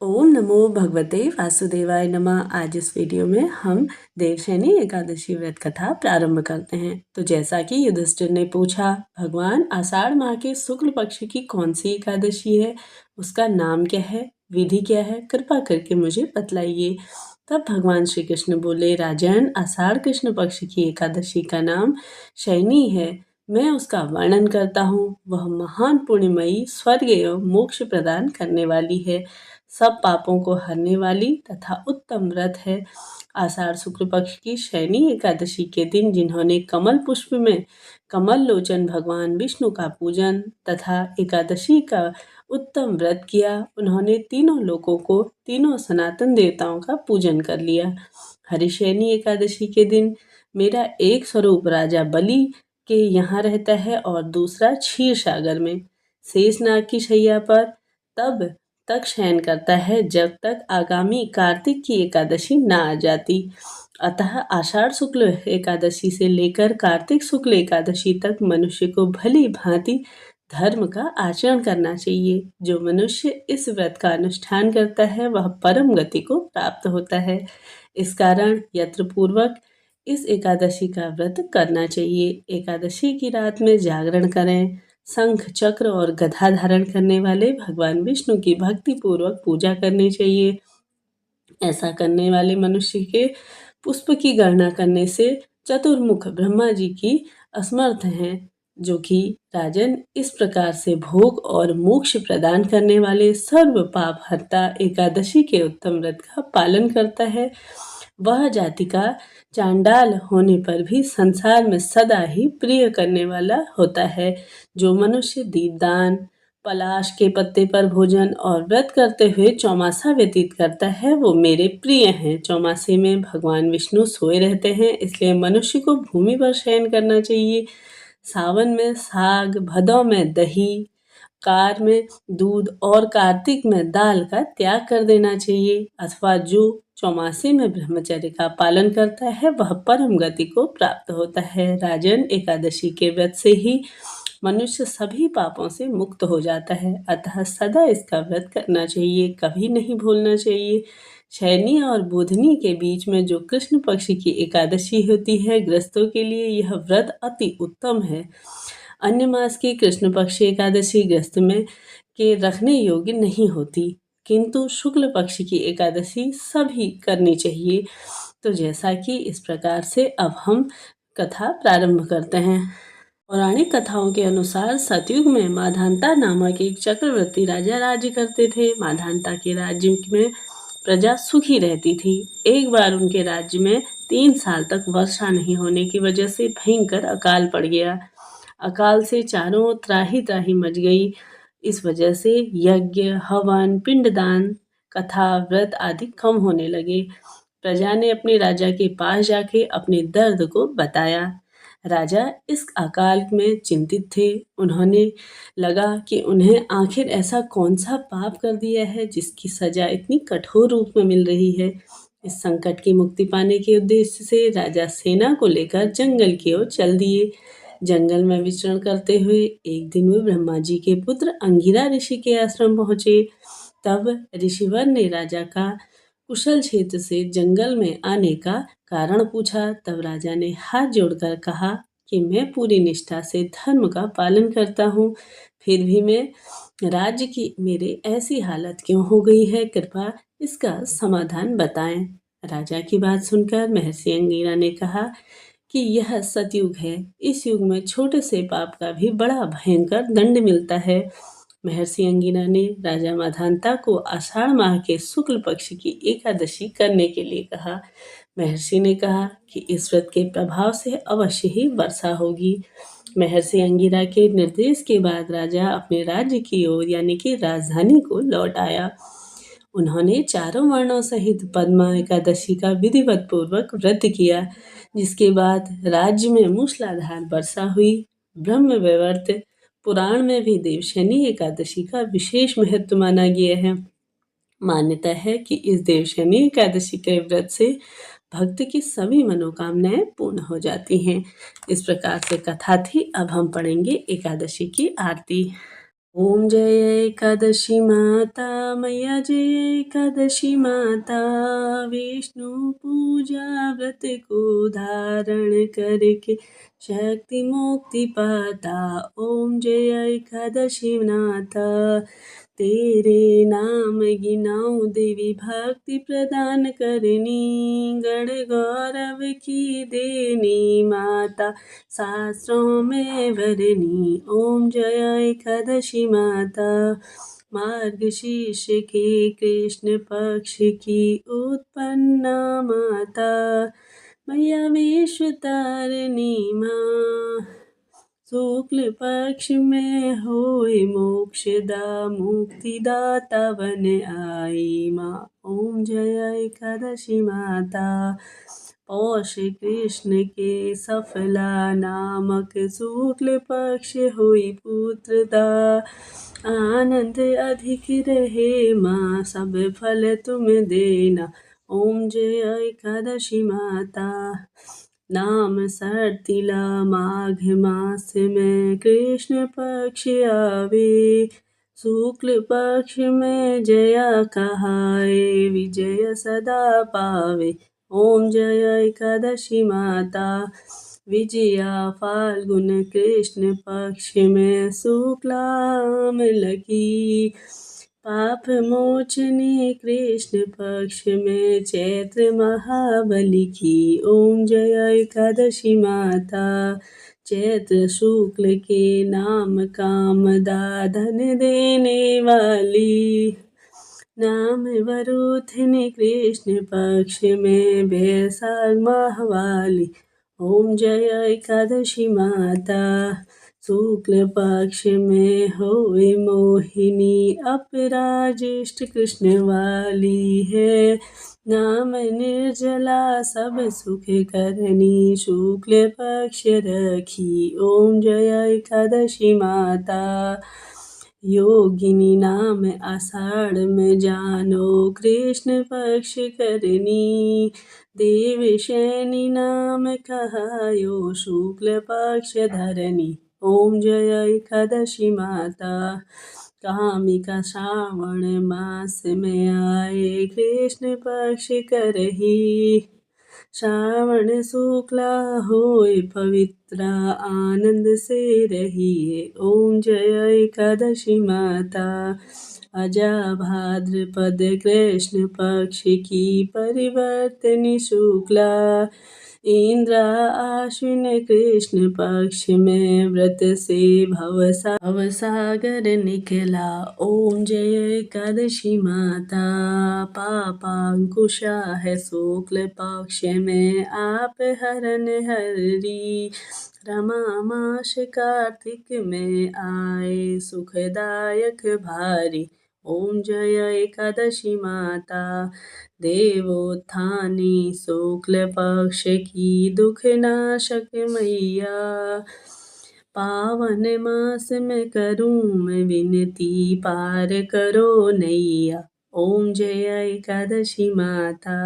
ओम नमो भगवते वासुदेवाय नमः। आज इस वीडियो में हम देवशयनी एकादशी व्रत कथा प्रारंभ करते हैं। तो जैसा कि युधिष्ठिर ने पूछा, भगवान आषाढ़ माह के शुक्ल पक्ष की कौन सी एकादशी है, उसका नाम क्या है, विधि क्या है, कृपा करके मुझे बतलाइए। तब भगवान श्री कृष्ण बोले, राजन, आषाढ़ कृष्ण पक्ष की एकादशी का नाम शयनी है। मैं उसका वर्णन करता हूँ। वह महान पुण्यमयी, स्वर्ग एवं मोक्ष प्रदान करने वाली है, सब पापों को हरने वाली तथा उत्तम व्रत है। आषाढ़ शुक्ल पक्ष की शयनी एकादशी के दिन जिन्होंने कमल पुष्प में कमल लोचन भगवान विष्णु का पूजन तथा एकादशी का उत्तम व्रत किया, उन्होंने तीनों लोकों को, तीनों सनातन देवताओं का पूजन कर लिया। हरिशयनी एकादशी के दिन मेरा एक स्वरूप राजा बलि के यहाँ रहता है और दूसरा क्षीर सागर में शेषनाग की शैया पर तब तक शयन करता है जब तक आगामी कार्तिक की एकादशी न आ जाती। अतः आषाढ़ शुक्ल एकादशी से लेकर कार्तिक शुक्ल एकादशी तक मनुष्य को भली भांति धर्म का आचरण करना चाहिए। जो मनुष्य इस व्रत का अनुष्ठान करता है वह परम गति को प्राप्त होता है। इस कारण यत्र पूर्वक इस एकादशी का व्रत करना चाहिए। एकादशी की रात में जागरण करें। शंख, चक्र और गदा धारण करने वाले भगवान विष्णु की भक्ति पूर्वक पूजा करनी चाहिए। ऐसा करने वाले मनुष्य के पुष्प की गणना करने से चतुर्मुख ब्रह्मा जी की असमर्थ हैं, जो कि राजन इस प्रकार से भोग और मोक्ष प्रदान करने वाले सर्व पाप हरता एकादशी के उत्तम व्रत का पालन करता है, वह जाति का चांडाल होने पर भी संसार में सदा ही प्रिय करने वाला होता है। जो मनुष्य दीपदान, पलाश के पत्ते पर भोजन और व्रत करते हुए चौमासा व्यतीत करता है, वो मेरे प्रिय हैं। चौमासे में भगवान विष्णु सोए रहते हैं, इसलिए मनुष्य को भूमि पर शयन करना चाहिए। सावन में साग, भदौ में दही, कार में दूध और कार्तिक में दाल का त्याग कर देना चाहिए। अथवा जो चौमासे में ब्रह्मचर्य का पालन करता है वह परम गति को प्राप्त होता है। राजन, एकादशी के व्रत से ही मनुष्य सभी पापों से मुक्त हो जाता है, अतः सदा इसका व्रत करना चाहिए, कभी नहीं भूलना चाहिए। शयनी और बुधनी के बीच में जो कृष्ण पक्ष की एकादशी होती है, गृहस्थों के लिए यह व्रत अति उत्तम है। अन्य मास की कृष्ण पक्ष एकादशी गृहस्थ में के रखने योग्य नहीं होती, किंतु शुक्ल पक्ष की एकादशी सभी करनी चाहिए। तो जैसा कि इस प्रकार से अब हम कथा प्रारंभ करते हैं। पौराणिक कथाओं के अनुसार सतयुग में माधांता नामक एक चक्रवर्ती राजा राज्य करते थे। माधांता के राज्य में प्रजा सुखी रहती थी। एक बार उनके राज्य में 3 साल तक वर्षा नहीं होने की वजह से भयंकर अकाल पड़ गया। अकाल से चारों ओर त्राही त्राही मच गई। इस वजह से यज्ञ, हवन, पिंडदान, कथा, व्रत आदि कम होने लगे। प्रजा ने अपने राजा के पास जाके अपने दर्द को बताया। राजा इस अकाल में चिंतित थे। उन्होंने लगा कि उन्हें आखिर ऐसा कौन सा पाप कर दिया है जिसकी सजा इतनी कठोर रूप में मिल रही है। इस संकट की मुक्ति पाने के उद्देश्य से राजा सेना को लेकर जंगल की ओर चल दिए। जंगल में विचरण करते हुए एक दिन वे ब्रह्मा जी के पुत्र अंगिरा ऋषि के आश्रम पहुँचे। तब ऋषिवर ने राजा का कुशल क्षेत्र से जंगल में आने का कारण पूछा। तब राजा ने हाथ जोड़कर कहा कि मैं पूरी निष्ठा से धर्म का पालन करता हूँ, फिर भी मैं राज्य की मेरे ऐसी हालत क्यों हो गई है, कृपया इसका समाधान बताएं। राजा की बात सुनकर महर्षि अंगिरा ने कहा कि यह सतयुग है। इस युग में छोटे से पाप का भी बड़ा भयंकर दंड मिलता है। महर्षि अंगिरा ने राजा माधांता को आषाढ़ माह के शुक्ल पक्ष की एकादशी करने के लिए कहा। महर्षि ने कहा कि इस व्रत के प्रभाव से अवश्य ही वर्षा होगी। महर्षि अंगिरा के निर्देश के बाद राजा अपने राज्य की ओर यानी कि राजधानी को लौट आया। उन्होंने चारों वर्णों सहित पद्मा एकादशी का विधिवत पूर्वक व्रत किया, जिसके बाद राज्य में मूसलाधार वर्षा हुई। ब्रह्म वैवर्त पुराण में भी देवशयनी एकादशी का विशेष महत्व माना गया है। मान्यता है कि इस देवशयनी एकादशी के व्रत से भक्त की सभी मनोकामनाएं पूर्ण हो जाती हैं। इस प्रकार से कथा थी। अब हम पढ़ेंगे एकादशी की आरती। ओम जय एकादशी माता मैया जय एकादशी माता। विष्णु पूजा व्रत को धारण करके शक्ति मुक्ति पाता। ओम जय एकादशी माता। तेरे नाम गिनाऊं देवी भक्ति प्रदान करनी। गण गौरव की देनी माता शास्त्रों में वरनी। ओम जय एकादशी माता। मार्गशीर्ष के कृष्ण पक्ष की उत्पन्ना माता मैया विश्वतारिणी माँ। शुक्ल पक्ष में होए मोक्षदा मुक्तिदाता बन आई माँ। ओम जय एकादशी माता। पौष कृष्ण के सफला नामक शुक्ल पक्ष हुई पुत्रदा। आनंद अधिक रहे माँ सब फल तुम देना। ओम जय एकादशी माता। नाम सर्तिला माघ मास में कृष्ण पक्ष आवे। शुक्ल पक्ष में जया कहाए विजय सदा पावे। ओम जय एकादशी माता। विजया फाल्गुन कृष्ण पक्ष में शुक्लाम लगी। पाप मोचनी कृष्ण पक्ष में चैत्र महाबली की। ओम जय एकादशी माता। चैत्र शुक्ल के नाम कामदा धन देने वाली। नाम वरुथिनी कृष्ण पक्ष में बैसाख माह वाली। ओम जय एकादशी माता। शुक्ल पक्ष में होए मोहिनी अपराजिष्ट कृष्ण वाली है। नाम निर्जला सब सुख करनी शुक्ल पक्ष रखी। ओम जय एकादशी माता। योगिनी नाम आषाढ़ में जानो कृष्ण पक्ष करनी। देवशैनी नाम कहायो शुक्ल पक्ष धरनी। ओम जय एकादशी माता। कामिका श्रावण मास में आए कृष्ण पक्ष करही। श्रावण शुक्ला होए पवित्रा आनंद से रहिए। ओम जय एकादशी माता। अजा भाद्रपद कृष्ण पक्ष की परिवर्तनी शुक्ला। इंद्र आश्विन कृष्ण पक्ष में व्रत से भवसागर निकला। ओम जय एकादशी माता। पापांकुशा है शुक्ल पक्ष में आप हरण हरी। रमा मास कार्तिक में आए सुखदायक भारी। ओम जय एकादशी माता। देवोत्थानी शुक्ल पक्ष की दुख नाशक मैया। पावन मास में करूं मैं विनती पार करो नैया। ओम जय एकादशी माता।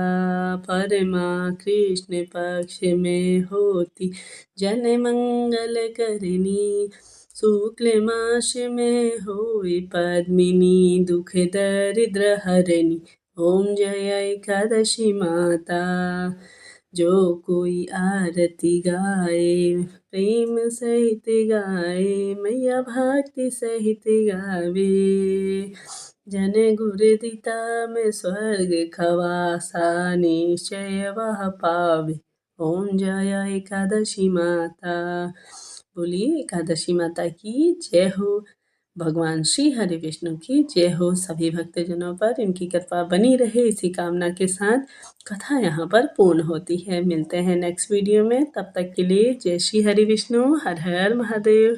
परमा कृष्ण पक्ष में होती जन मंगल करनी। शुक्ल मास में होए पद्मिनी दुख दरिद्र हरनी। ओम जय एकादशी माता। जो कोई आरती गाए प्रेम सहित गाए मैया भक्ति सहित गावे। जन गुर दिता में स्वर्ग खवासा निश्चय वह पावे। ओम जय एकादशी माता। बोलिए एकादशी माता की जय हो। भगवान श्री हरि विष्णु की जय हो। सभी भक्तजनों पर इनकी कृपा बनी रहे इसी कामना के साथ कथा यहाँ पर पूर्ण होती है। मिलते हैं नेक्स्ट वीडियो में, तब तक के लिए जय श्री हरि विष्णु। हर हर महादेव।